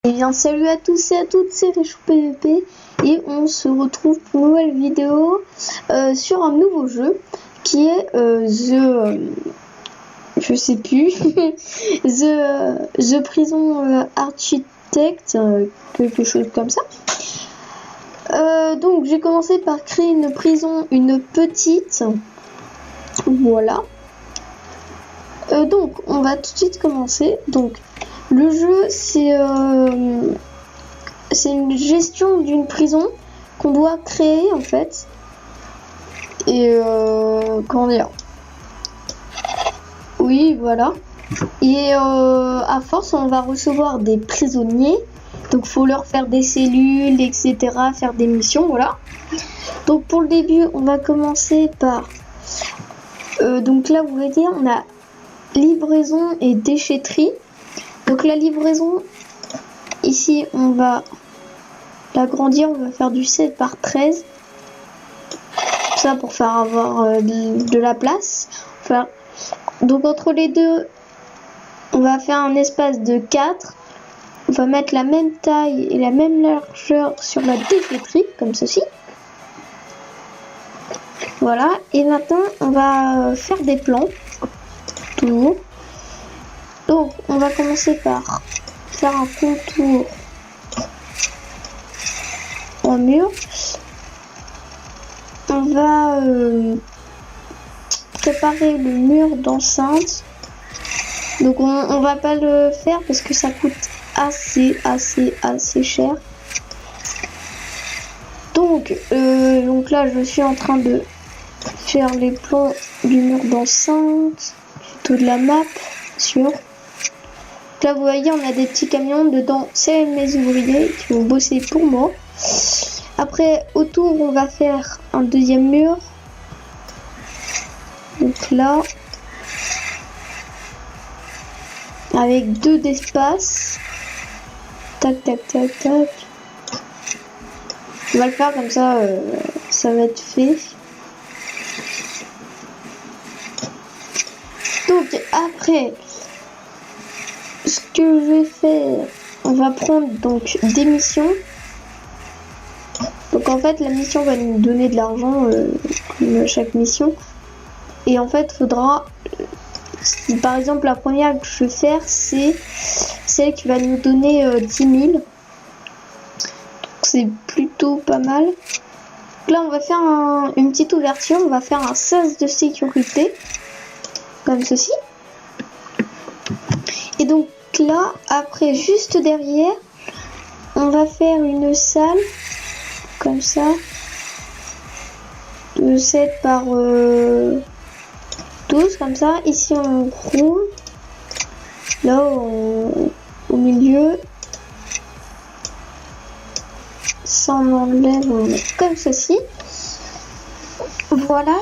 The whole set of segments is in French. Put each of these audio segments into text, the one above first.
Et bien salut à tous et à toutes, c'est Richou PVP et on se retrouve pour une nouvelle vidéo sur un nouveau jeu qui est je sais plus The Prison Architect, quelque chose comme ça. Donc j'ai commencé par créer une prison, une petite, voilà. Donc on va tout de suite commencer. Donc le jeu c'est une gestion d'une prison qu'on doit créer en fait. Et comment dire, oui voilà. Et à force on va recevoir des prisonniers, donc faut leur faire des cellules, etc., faire des missions, voilà. Donc pour le début on va commencer par donc là vous voyez on a livraison et déchetterie. Donc la livraison, ici on va l'agrandir, on va faire du 7 par 13, ça pour faire avoir de la place. Enfin, donc entre les deux on va faire un espace de 4, on va mettre la même taille et la même largeur sur la déchetterie comme ceci, voilà. Et maintenant on va faire des plans toujours. Donc on va commencer par faire un contour en mur. On va préparer le mur d'enceinte. Donc on va pas le faire parce que ça coûte assez cher. Donc là je suis en train de faire les plans du mur d'enceinte, plutôt de la map sur. Là vous voyez on a des petits camions dedans, c'est mes ouvriers qui vont bosser pour moi. Après autour on va faire un deuxième mur, donc là avec 2 d'espace, tac tac tac tac. On va le faire comme ça, ça va être fait. Donc après ce que je vais faire, on va prendre donc des missions. Donc en fait la mission va nous donner de l'argent comme chaque mission. Et en fait faudra, par exemple la première que je vais faire c'est celle qui va nous donner 10 000. Donc c'est plutôt pas mal. Donc là on va faire une petite ouverture, on va faire un sas de sécurité comme ceci. Et donc là, après, juste derrière, on va faire une salle, comme ça, de 7 par 12, comme ça. Ici, on roule. Là, au milieu. Ça, on enlève, on met comme ceci. Voilà.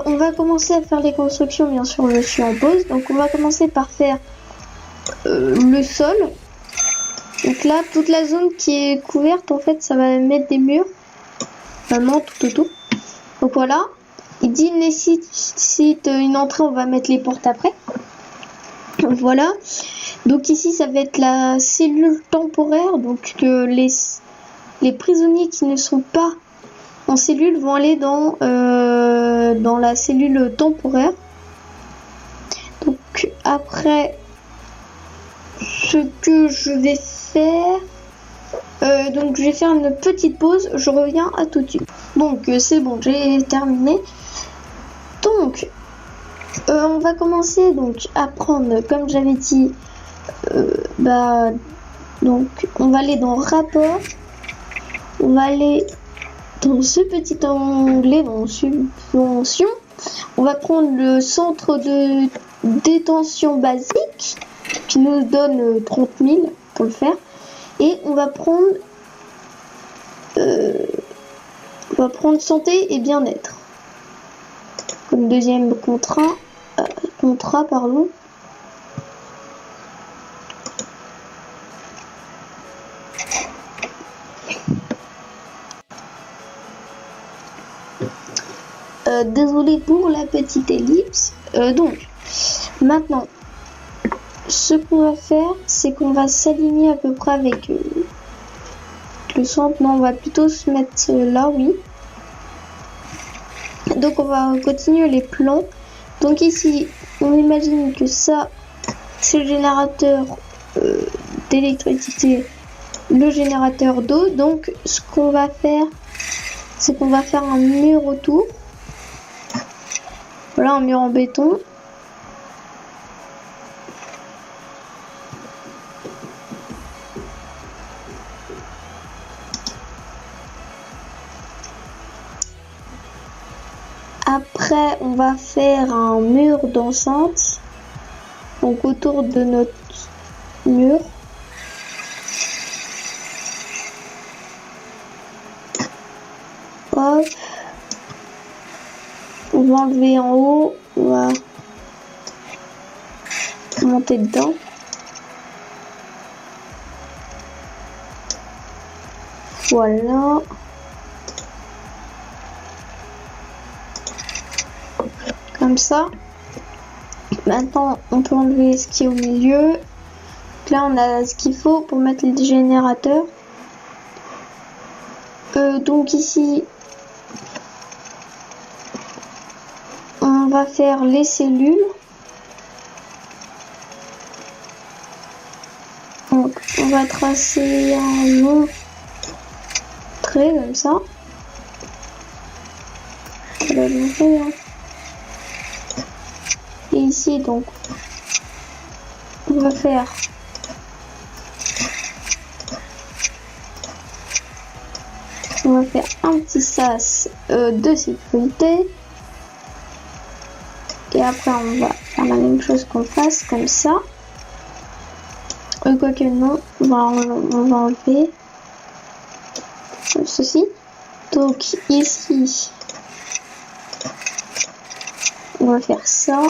On va commencer à faire les constructions, bien sûr je suis en pause, donc on va commencer par faire le sol. Donc là toute la zone qui est couverte en fait ça va mettre des murs, vraiment tout autour. Donc voilà, il dit nécessite une entrée, on va mettre les portes après. Voilà, donc ici ça va être la cellule temporaire, donc que les prisonniers qui ne sont pas en cellule vont aller dans la cellule temporaire. Donc après ce que je vais faire, donc je vais faire une petite pause, je reviens à tout de suite. Donc c'est bon, j'ai terminé. Donc on va commencer donc à prendre, comme j'avais dit, donc on va aller dans rapport, on va aller dans ce petit onglet dans subvention, on va prendre le centre de détention basique qui nous donne 30 000 pour le faire, et on va prendre santé et bien-être comme deuxième contrat pardon. Désolé pour la petite ellipse. Donc maintenant ce qu'on va faire c'est qu'on va s'aligner à peu près avec le centre. Non, on va plutôt se mettre là, oui. Donc on va continuer les plans. Donc ici, on imagine que ça, c'est le générateur d'électricité, le générateur d'eau. Donc ce qu'on va faire, c'est qu'on va faire un mur autour. Voilà, un mur en béton. Après, on va faire un mur d'enceinte, donc autour de notre mur. Hop. On va enlever en haut, on va monter dedans. Voilà. Comme ça. Maintenant, on peut enlever ce qui est au milieu. Là, on a ce qu'il faut pour mettre les générateurs. Donc ici, on va faire les cellules. Donc, on va tracer un long trait comme ça. Voilà, et ici, donc, on va faire un petit sas de sécurité. Et après, on va faire la même chose qu'on fasse comme ça. Quoique non, on va enlever ceci. Donc ici, on va faire ça.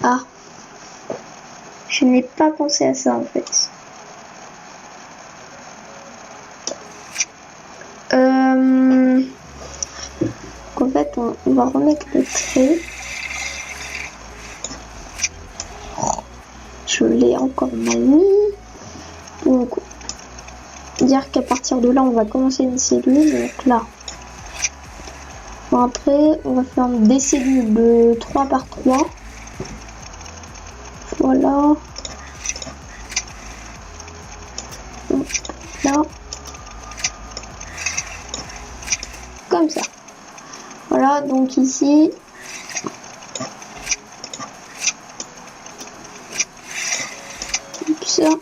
Ah, je n'ai pas pensé à ça en fait. En fait, on va remettre le trait. Je l'ai encore mal mis. Donc, dire qu'à partir de là, on va commencer une cellule. Donc là. Bon, après, on va faire des cellules de 3 par 3. Voilà. Là. Comme ça. Voilà, donc ici. Ça. Donc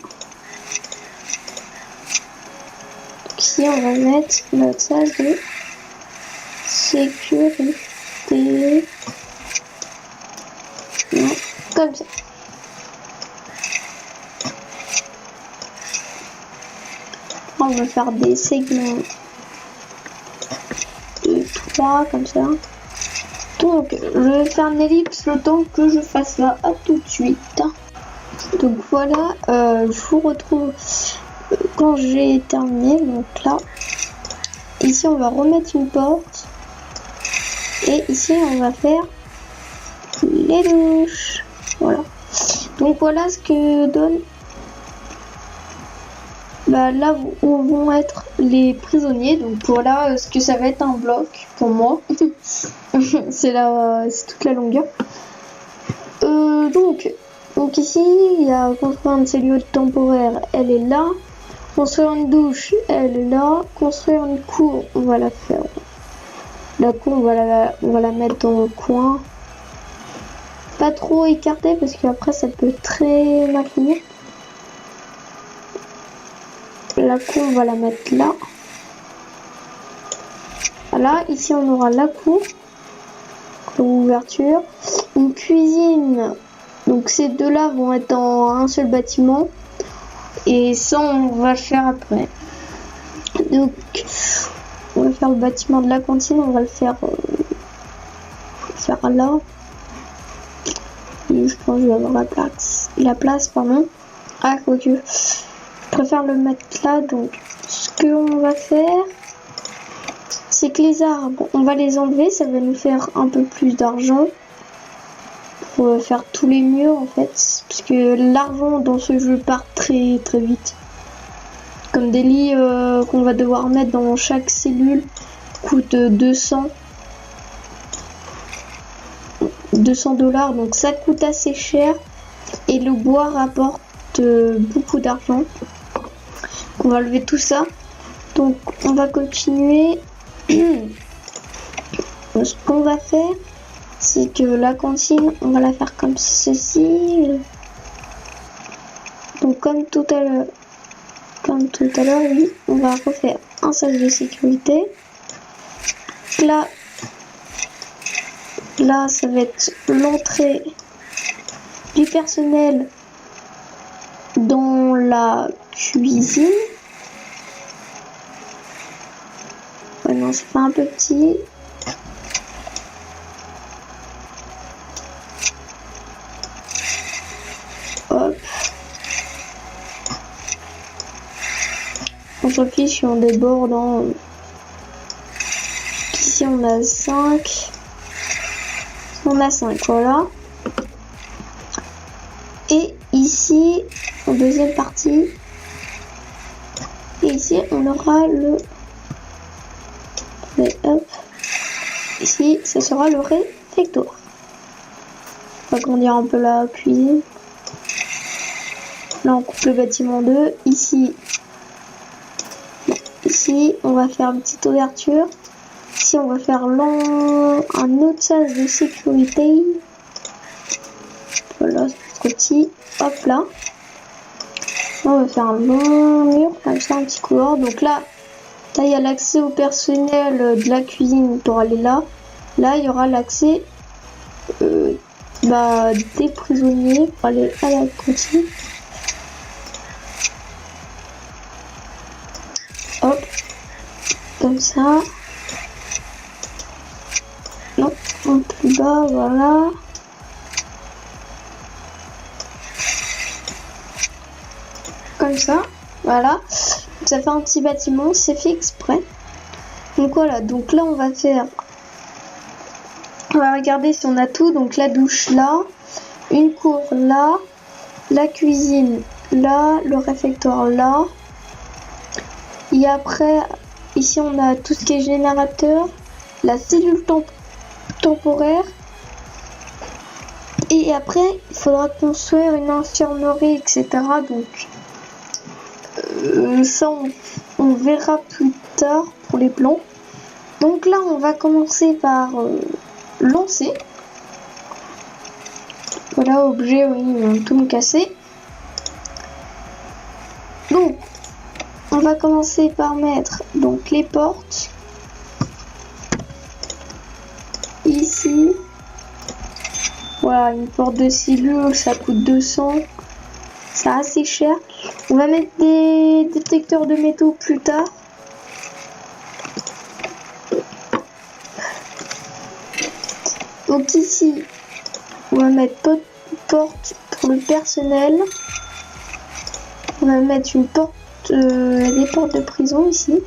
ici, on va mettre notre sage de sécurité. Non, comme ça. On va faire des segments de 3 comme ça. Donc, je vais faire une ellipse le temps que je fasse ça. À tout de suite. Donc voilà, je vous retrouve quand j'ai terminé. Donc là, ici on va remettre une porte. Et ici on va faire les douches. Voilà. Donc voilà ce que donne. Bah, là où vont être les prisonniers. Donc voilà ce que ça va être un bloc pour moi. c'est toute la longueur. Donc ici, il y a construire une cellule temporaire, elle est là. Construire une douche, elle est là. Construire une cour, on va la faire. La cour, on va la mettre dans le coin. Pas trop écarté parce qu'après ça peut très mal finir. La cour, on va la mettre là. Voilà, ici on aura la cour. L'ouverture. Une cuisine. Donc ces deux-là vont être dans un seul bâtiment. Et ça, on va le faire après. Donc, on va faire le bâtiment de la cantine. On va le faire, là. Et je pense que je vais avoir la place, pardon. Ah, quoique. Je préfère le mettre là. Donc, ce qu'on va faire, c'est que les arbres, on va les enlever. Ça va nous faire un peu plus d'argent. Faut faire tous les murs en fait, parce que l'argent dans ce jeu part très très vite. Comme des lits qu'on va devoir mettre dans chaque cellule coûte 200 $, donc ça coûte assez cher et le bois rapporte beaucoup d'argent. On va lever tout ça, donc on va continuer. Ce qu'on va faire, c'est que la cantine, on va la faire comme ceci. Donc comme tout à l'heure, oui, on va refaire un sas de sécurité. Là, ça va être l'entrée du personnel dans la cuisine. Ouais, non, c'est pas un peu petit. Hop. On s'en fiche si on déborde. Ici, on a 5. On a 5, voilà. Et ici, en deuxième partie, et ici, on aura le... hop. Ici, ce sera le réfectoire. On va agrandir un peu la cuisine. Là, on coupe le bâtiment 2. Ici, on va faire une petite ouverture. Ici, on va faire un autre sas de sécurité. Voilà, c'est trop petit. Hop là. On va faire un long mur, comme ça, un petit couloir. Donc là, il y a l'accès au personnel de la cuisine pour aller là. Là, il y aura l'accès des prisonniers pour aller à la cantine. Hop, comme ça. Non, un plus bas, voilà. Comme ça, voilà. Ça fait un petit bâtiment, c'est fait exprès. Donc voilà, donc là on va regarder si on a tout. Donc la douche là, une cour là, la cuisine là, le réfectoire là. Et après, ici on a tout ce qui est générateur, la cellule temporaire. Et après, il faudra construire une infirmerie, etc. Donc ça on verra plus tard pour les plans. Donc là on va commencer par lancer. Voilà, objet, oui, ils vont tout me casser. Donc on va commencer par mettre donc les portes ici. Voilà, une porte de cellule, ça coûte 200. C'est assez cher. On va mettre des détecteurs de métaux plus tard. Donc ici, on va mettre porte pour le personnel. On va mettre une porte, des portes de prison ici.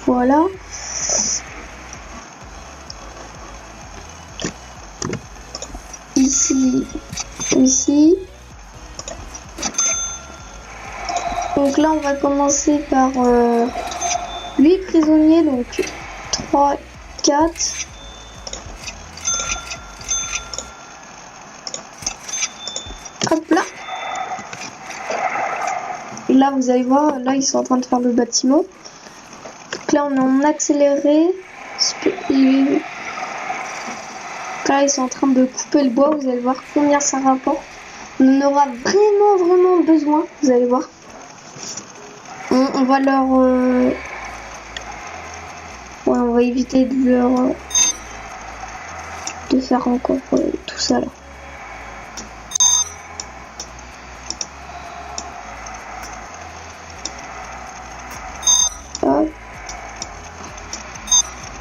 Voilà. Ici. Donc là, on va commencer par 8 prisonniers, donc 3, 4. Hop là. Et là, vous allez voir, là, ils sont en train de faire le bâtiment. Donc là, on est en accéléré. Là, ils sont en train de couper le bois. Vous allez voir combien ça rapporte. On en aura vraiment besoin. Vous allez voir. On va leur... Ouais, on va éviter de leur... de faire encore tout ça là. Hop.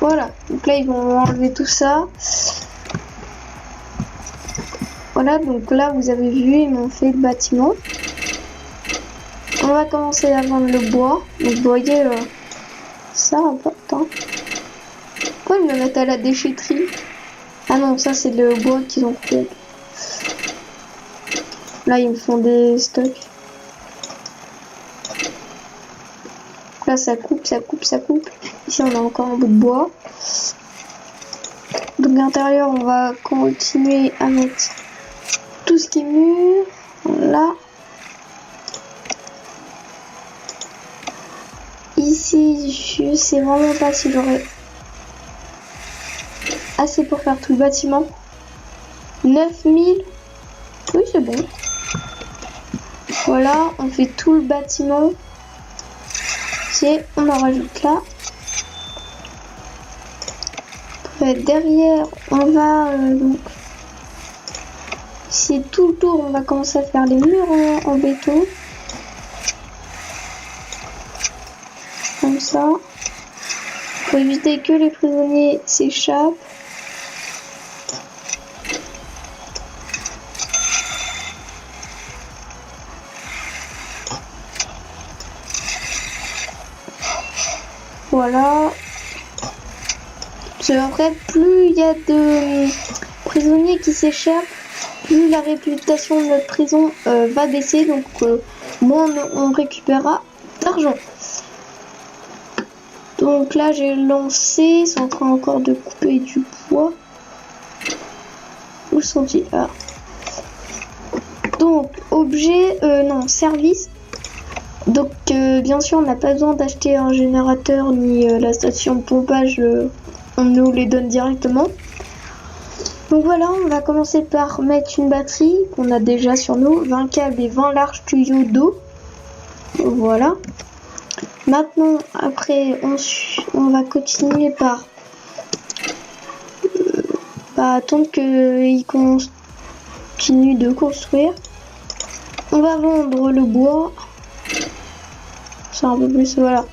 Voilà. Donc là, ils vont enlever tout ça. Voilà, donc là, vous avez vu, ils m'ont fait le bâtiment. On va commencer à vendre le bois. Donc, vous voyez, ça important. Pourquoi ils me mettent à la déchetterie? Ah non, ça c'est le bois qu'ils ont fait. Là, ils me font des stocks. Là, ça coupe, ça coupe, ça coupe. Ici, on a encore un bout de bois. Donc, à l'intérieur, on va continuer à mettre tout ce qui est mûr. Là. Ici, je sais vraiment pas si j'aurai assez pour faire tout le bâtiment. 9000. Oui, c'est bon. Voilà, on fait tout le bâtiment. On en rajoute là. Après, derrière, on va donc ici tout le tour, on va commencer à faire les murs en béton. Comme ça. Pour éviter que les prisonniers s'échappent. Voilà. En vrai, plus il y a de prisonniers qui s'échappent, plus la réputation de notre prison va baisser. Donc, moins on récupérera d'argent. Donc là, j'ai lancé. C'est en train encore de couper du bois. Où sont-ils? Ah. Donc, objet, non, service. Donc bien sûr on n'a pas besoin d'acheter un générateur ni la station de pompage, on nous les donne directement. Donc voilà, on va commencer par mettre une batterie qu'on a déjà sur nous, 20 câbles et 20 larges tuyaux d'eau. Voilà. Maintenant après on va continuer par attendre qu'ils continuent de construire. On va vendre le bois. C'est un peu plus, voilà.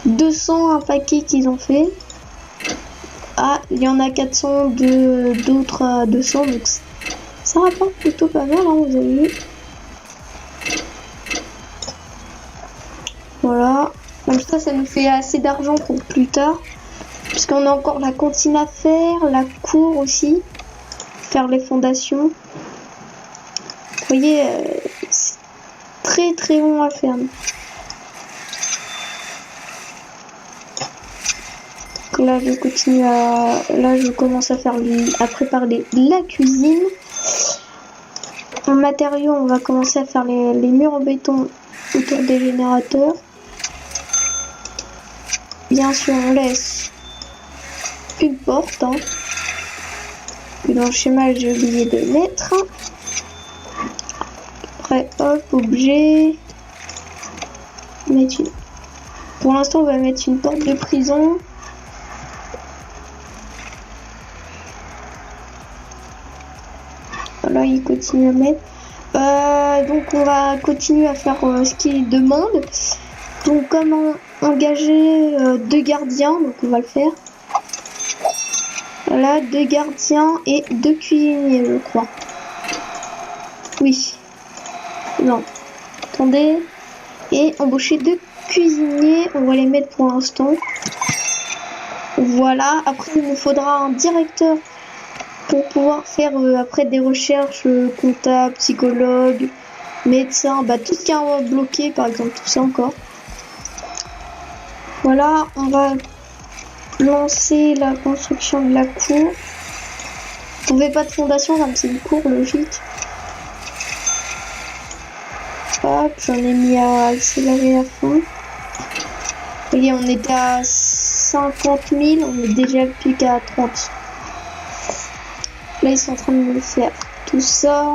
200 un paquet qu'ils ont fait. Ah, il y en a 400 d'autres à 200, donc ça rapporte plutôt pas mal, hein, vous avez vu. Voilà. Comme ça nous fait assez d'argent pour plus tard. Parce qu'on a encore la cantine à faire, la cour aussi. Faire les fondations. Vous voyez, c'est très très long à faire. Là je continue je commence à faire à préparer la cuisine. En matériaux, on va commencer à faire les murs en béton autour des générateurs. Bien sûr, on laisse une porte. Hein. Puis dans le schéma, j'ai oublié de mettre. Après, hop, objet. Pour l'instant, on va mettre une porte de prison. Là, il continue à mettre. Donc, on va continuer à faire ce qu'il demande. Donc, comment engager 2 gardiens, donc on va le faire. Voilà, 2 gardiens et 2 cuisiniers, je crois. Oui. Non. Attendez. Et embaucher 2 cuisiniers. On va les mettre pour l'instant. Voilà. Après, il nous faudra un directeur pour pouvoir faire après des recherches, comptable, psychologue, médecin, tout ce qui est bloqué, par exemple, tout ça encore. Voilà, on va lancer la construction de la cour. On ne fait pas de fondation, comme c'est une cour logique. Hop, j'en ai mis à accélérer la fin. Vous voyez, on était à 50 000, on est déjà plus qu'à 30. Là, ils sont en train de me faire tout ça.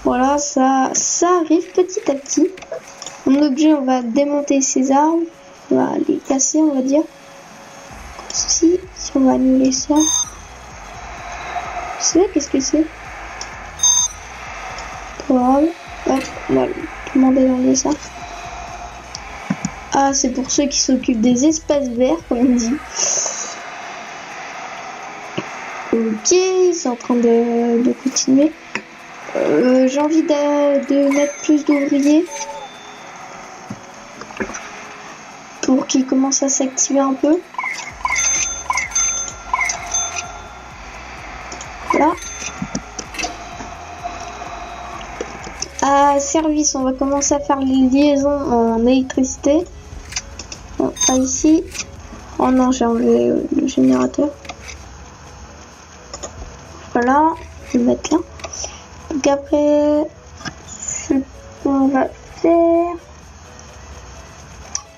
Voilà, ça arrive petit à petit. En objet, on va démonter ces arbres. On va les casser, on va dire. Comme ceci. Si on va annuler ça. Je sais qu'est-ce que c'est. Voilà. Hop, on va demander d'enlever ça. Ah, c'est pour ceux qui s'occupent des espaces verts, comme on dit. Ok, c'est en train de continuer. J'ai envie de mettre plus d'ouvriers. pour qu'il commence à s'activer un peu. Voilà. À service, on va commencer à faire les liaisons en électricité. Bon, pas ici. Oh non, j'ai enlevé le générateur. Voilà, je vais le mettre là. Donc après, ce qu'on va faire,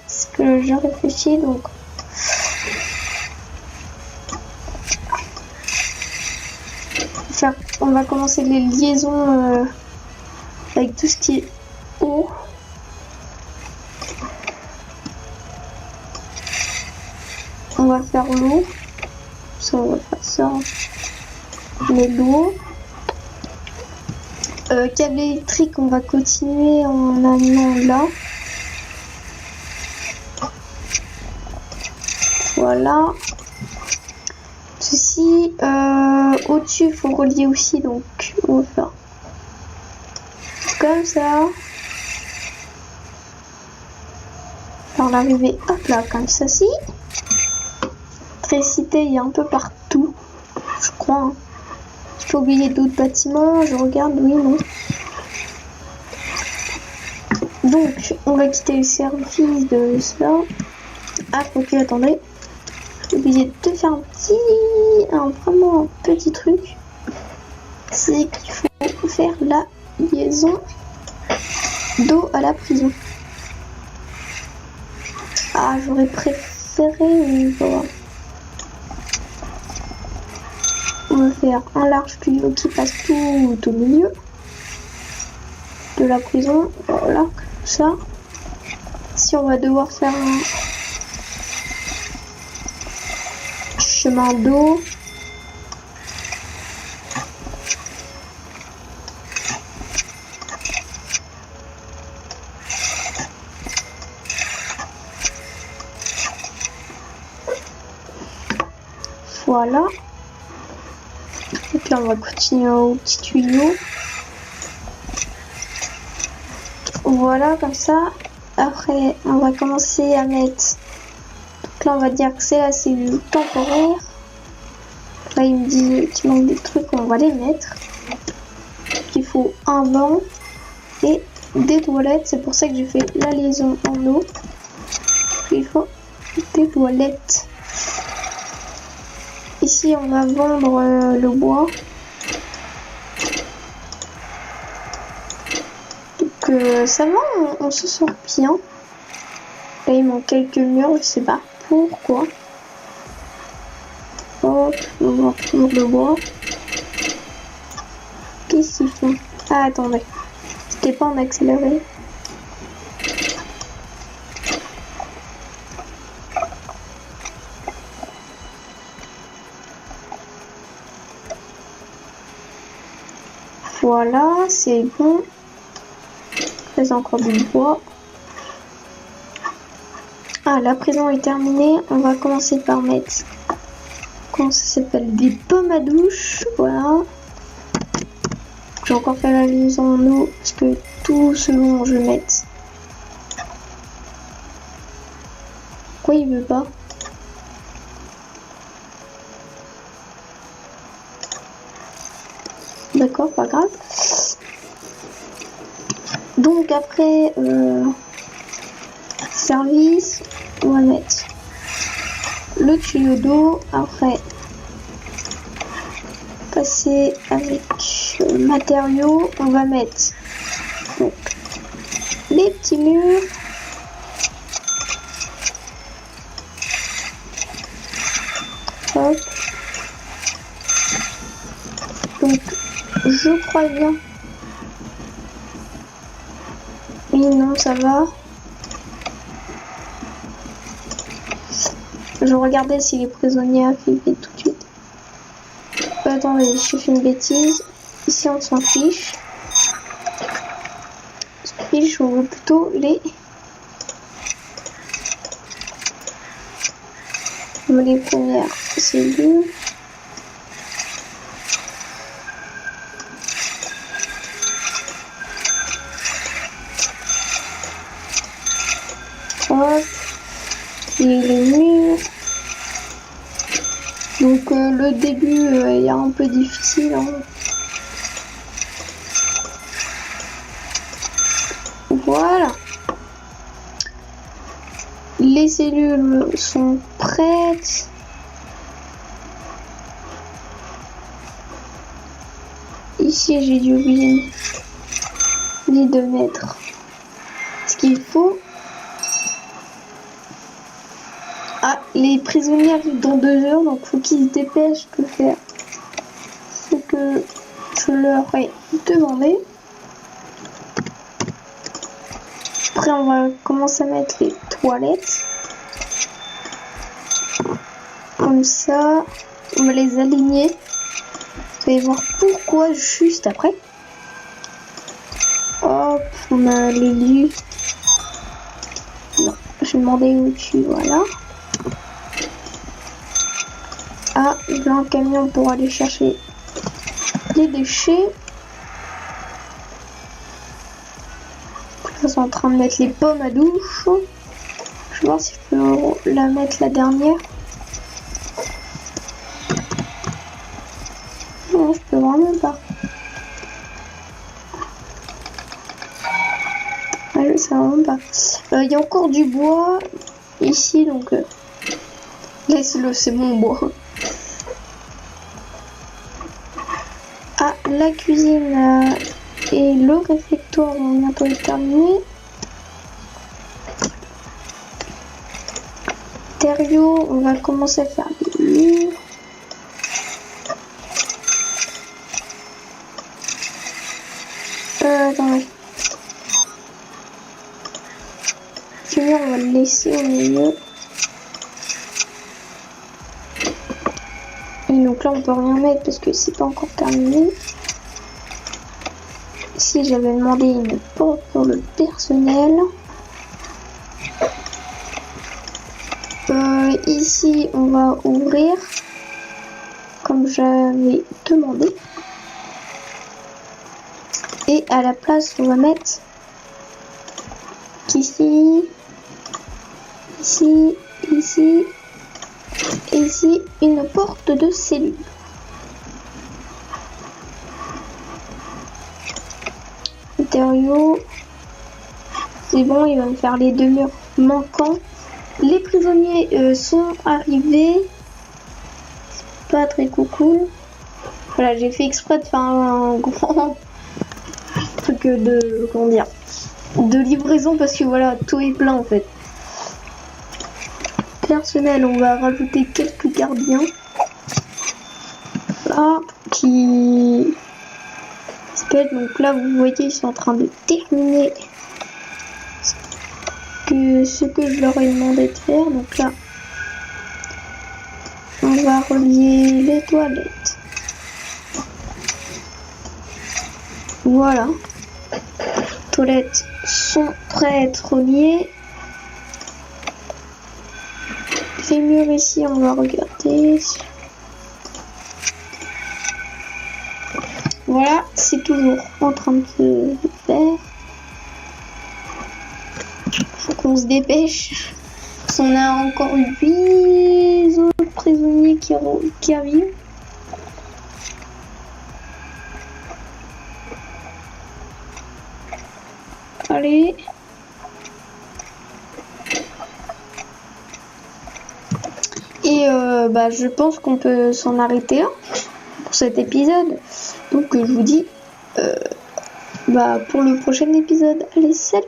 c'est que je réfléchis. Donc, on va commencer les liaisons avec tout ce qui est eau. On va faire l'eau. Ça, on va faire ça. Mais l'eau. Câble électrique, on va continuer en amenant là. Voilà. Ceci, au-dessus, il faut relier aussi, donc on va faire comme ça. Par l'arrivée, hop là, comme ça, si. L'électricité, il y a un peu partout, je crois. Hein. J'ai pas oublié d'autres bâtiments, je regarde, oui, non. Donc, on va quitter le service de cela. Ah, ok, attendez. J'ai oublié de faire vraiment un petit truc. C'est qu'il faut faire la liaison d'eau à la prison. Ah, j'aurais préféré, voilà. On va faire un large tuyau qui passe tout au milieu de la prison. Voilà, comme ça. Si on va devoir faire un chemin d'eau. Voilà. Donc là, on va continuer au petit tuyau. Voilà, comme ça. Après, on va commencer à mettre. Donc là, on va dire que c'est la cellule temporaire. Là, il me dit qu'il manque des trucs, on va les mettre. Il faut un banc et des toilettes. C'est pour ça que j'ai fait la liaison en eau. Il faut des toilettes. Ici, on va vendre le bois. Donc, ça va, on se sent bien. Là, il manque quelques murs, je sais pas pourquoi. Hop, on va reprendre le bois. Qu'est-ce qu'ils font? Ah, attendez. C'était pas en accéléré. Voilà, c'est bon. Il y a encore du bois. Ah, la prison est terminée. On va commencer par mettre, comment ça s'appelle, des pommes à douche. Voilà. J'ai encore fait la liaison en eau parce que tout ce dont je vais mettre. Pourquoi il veut pas? D'accord, pas grave. Donc après service, on va mettre le tuyau d'eau. Après passer avec matériaux, on va mettre donc les petits murs. Hop. Donc je crois bien. Oui, non, ça va. Je regardais si les prisonniers arrivaient tout de suite. Attendez, j'ai fait une bêtise. Ici, on s'en fiche. On veut plutôt les premières cellules. Hop. Donc le début est un peu difficile. Hein. Voilà. Les cellules sont prêtes. Ici, j'ai dû oublier de mettre ce qu'il faut. Ah, les prisonniers arrivent dans 2 heures, donc faut qu'ils se dépêchent de faire ce que je leur ai demandé. Après, on va commencer à mettre les toilettes. Comme ça, on va les aligner. Vous allez voir pourquoi juste après. Hop, on a les lits. Non, je vais demander au-dessus, voilà. Ah, il y a un camion pour aller chercher les déchets. Là, c'est en train de mettre les pommes à douche. Je vais voir si je peux la mettre la dernière. Non, je peux vraiment pas. Je sais vraiment pas. Il y a encore du bois ici, donc laisse-le, c'est mon bois. Ah, la cuisine et le réfectoire vont bientôt être terminés. Matériaux, on va commencer à faire des murs. Attendez. Le mur, on va le laisser au milieu. Et donc là, on peut rien mettre parce que c'est pas encore terminé. Ici, j'avais demandé une porte pour le personnel. Ici, on va ouvrir comme j'avais demandé. Et à la place, on va mettre ici, ici, ici, et ici, une porte de cellule. Matériaux. C'est bon, il va me faire les 2 murs manquants. Les prisonniers sont arrivés. C'est pas très cool. Voilà, j'ai fait exprès de faire un grand truc de, comment dire, de livraison parce que voilà, tout est plein en fait. Personnel, on va rajouter quelques gardiens. Là, qui donc là, vous voyez, ils sont en train de terminer ce que je leur ai demandé de faire. Donc là, on va relier les toilettes. Voilà. Les toilettes sont prêtes à être reliées. Les murs ici, on va regarder. Voilà, c'est toujours en train de se faire. Faut qu'on se dépêche. On a encore 8 autres prisonniers qui arrivent. Allez. Et je pense qu'on peut s'en arrêter là pour cet épisode. Donc je vous dis pour le prochain épisode. Allez, salut!